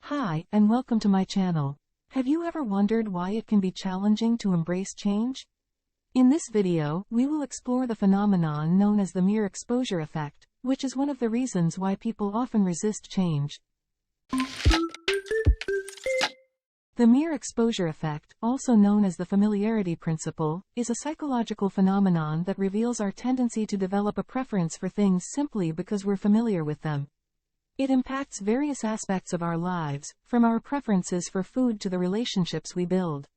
Hi, and welcome to my channel. Have you ever wondered why it can be challenging to embrace change? In this video, we will explore the phenomenon known as the mere exposure effect, which is one of the reasons why people often resist change. The mere exposure effect, also known as the familiarity principle, is a psychological phenomenon that reveals our tendency to develop a preference for things simply because we're familiar with them. It impacts various aspects of our lives, from our preferences for food to the relationships we build.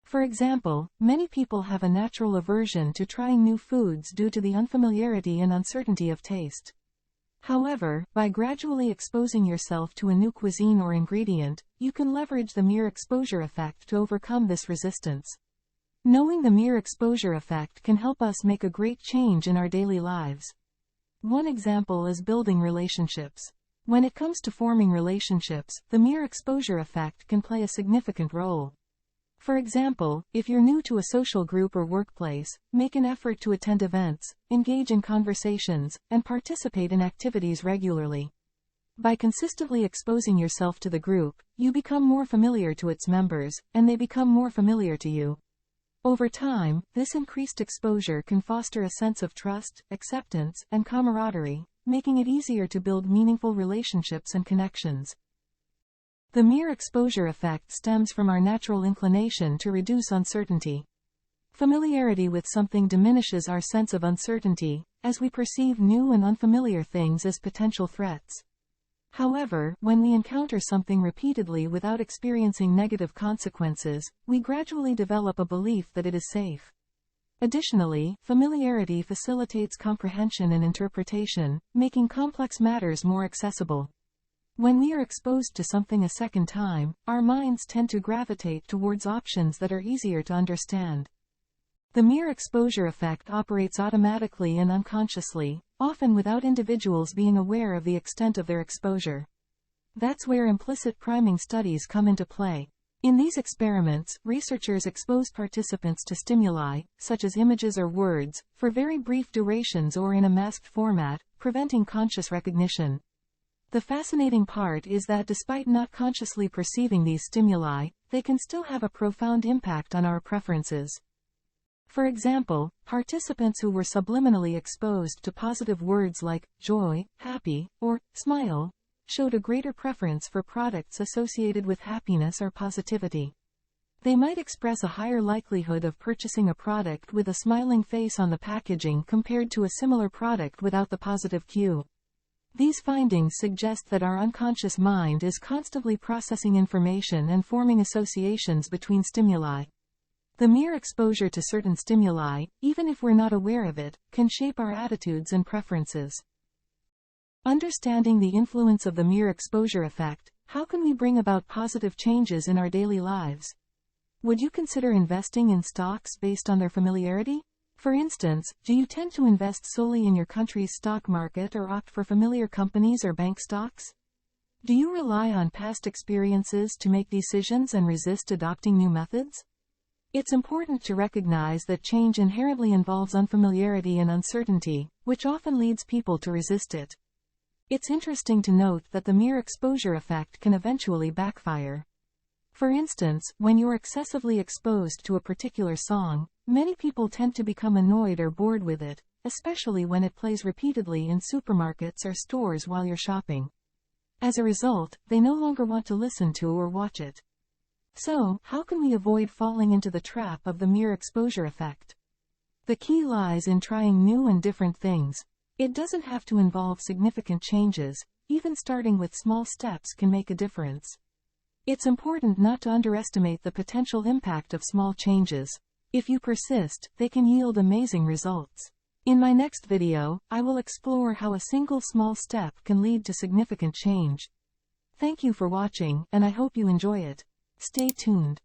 For example, many people have a natural aversion to trying new foods due to the unfamiliarity and uncertainty of taste. However, by gradually exposing yourself to a new cuisine or ingredient, you can leverage the mere exposure effect to overcome this resistance. Knowing the mere exposure effect can help us make a great change in our daily lives. One example is building relationships. When it comes to forming relationships, the mere exposure effect can play a significant role. For example, if you're new to a social group or workplace, make an effort to attend events, engage in conversations, and participate in activities regularly. By consistently exposing yourself to the group, you become more familiar to its members, and they become more familiar to you. Over time, this increased exposure can foster a sense of trust, acceptance, and camaraderie, making it easier to build meaningful relationships and connections. The mere exposure effect stems from our natural inclination to reduce uncertainty. Familiarity with something diminishes our sense of uncertainty, as we perceive new and unfamiliar things as potential threats. However, when we encounter something repeatedly without experiencing negative consequences, we gradually develop a belief that it is safe. Additionally, familiarity facilitates comprehension and interpretation, making complex matters more accessible. When we are exposed to something a second time, our minds tend to gravitate towards options that are easier to understand. The mere exposure effect operates automatically and unconsciously, often without individuals being aware of the extent of their exposure. That's where implicit priming studies come into play. In these experiments, researchers expose participants to stimuli, such as images or words, for very brief durations or in a masked format, preventing conscious recognition. The fascinating part is that despite not consciously perceiving these stimuli, they can still have a profound impact on our preferences. For example, participants who were subliminally exposed to positive words like joy, happy, or smile, showed a greater preference for products associated with happiness or positivity. They might express a higher likelihood of purchasing a product with a smiling face on the packaging compared to a similar product without the positive cue. These findings suggest that our unconscious mind is constantly processing information and forming associations between stimuli. The mere exposure to certain stimuli, even if we're not aware of it, can shape our attitudes and preferences. Understanding the influence of the mere exposure effect, how can we bring about positive changes in our daily lives? Would you consider investing in stocks based on their familiarity? For instance, do you tend to invest solely in your country's stock market or opt for familiar companies or bank stocks? Do you rely on past experiences to make decisions and resist adopting new methods? It's important to recognize that change inherently involves unfamiliarity and uncertainty, which often leads people to resist it. It's interesting to note that the mere exposure effect can eventually backfire. For instance, when you're excessively exposed to a particular song, many people tend to become annoyed or bored with it, especially when it plays repeatedly in supermarkets or stores while you're shopping. As a result, they no longer want to listen to or watch it. So, how can we avoid falling into the trap of the mere exposure effect? The key lies in trying new and different things. It doesn't have to involve significant changes, even starting with small steps can make a difference. It's important not to underestimate the potential impact of small changes. If you persist, they can yield amazing results. In my next video, I will explore how a single small step can lead to significant change. Thank you for watching, and I hope you enjoy it. Stay tuned.